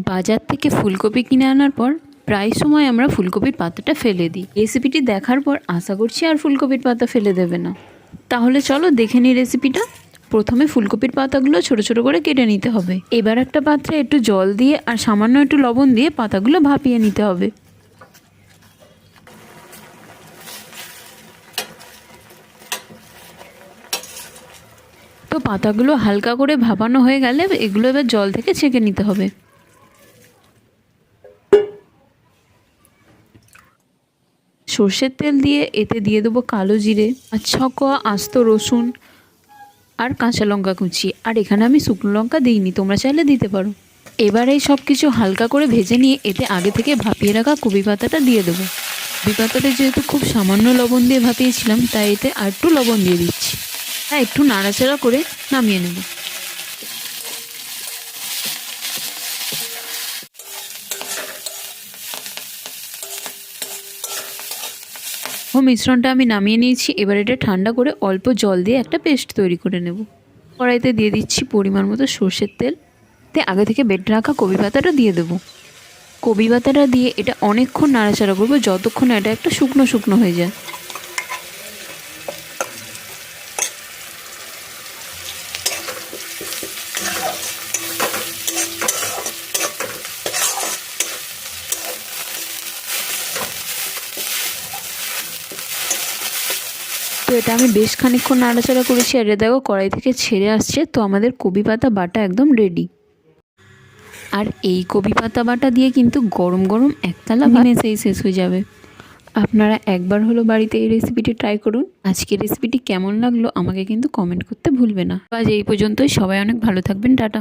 বাজার থেকে ফুলকপি কিনে আনার পর প্রায় সময় আমরা ফুলকপির পাতাটা ফেলে দিই। রেসিপিটি দেখার পর আশা করছি আর ফুলকপির পাতা ফেলে দেবে না। তাহলে চলো দেখে নিই রেসিপিটা। প্রথমে ফুলকপির পাতাগুলো ছোট ছোট করে কেটে নিতে হবে। এবার একটা পাত্রে একটু জল দিয়ে আর সামান্য একটু লবণ দিয়ে পাতাগুলো ভাপিয়ে নিতে হবে। তো পাতাগুলো হালকা করে ভাপানো হয়ে গেলে এগুলো এবার জল থেকে ছেঁকে নিতে হবে। সর্ষের তেল দিয়ে এতে দিয়ে দেবো কালো জিরে আর 6 কোয়া আস্ত রসুন আর কাঁচা লঙ্কা কুচি। আর এখানে আমি শুকনো লঙ্কা দিইনি, তোমরা চাইলে দিতে পারো। এবার এই সব কিছু হালকা করে ভেজে নিয়ে এতে আগে থেকে ভাপিয়ে রাখা কপি পাতাটা দিয়ে দেবো। কপি পাতাটা যেহেতু খুব সামান্য লবণ দিয়ে ভাপিয়েছিলাম, তাই এতে আর একটু লবণ দিয়ে দিচ্ছি। হ্যাঁ, একটু নাড়াচাড়া করে নামিয়ে নেব। মিশ্রণটা আমি নামিয়ে নিয়েছি। এবার এটা ঠান্ডা করে অল্প জল দিয়ে একটা পেস্ট তৈরি করে নেব। কড়াইতে দিয়ে দিচ্ছি পরিমাণ মতো সর্ষের তেল। আগে থেকে বেটে রাখা কপি পাতাটা দিয়ে দেবো। কপি পাতাটা দিয়ে এটা অনেকক্ষণ নাড়াচাড়া করবো, যতক্ষণ এটা একটা শুকনো শুকনো হয়ে যায়। তো এটা আমি বেশ খানিকক্ষণ নাড়াচাড়া করেছি। আর এটা দেখো কড়াই থেকে ছেড়ে আসছে। তো আমাদের কপি পাতা বাটা একদম রেডি। আর এই কপি পাতা বাটা দিয়ে কিন্তু গরম গরম একতলা ভাত শেষ হয়ে যাবে। আপনারা একবার হলো বাড়িতে এই রেসিপিটি ট্রাই করুন। আজকের রেসিপিটি কেমন লাগলো আমাকে কিন্তু কমেন্ট করতে ভুলবে না। আজ এই পর্যন্তই। সবাই অনেক ভালো থাকবেন। টাটা।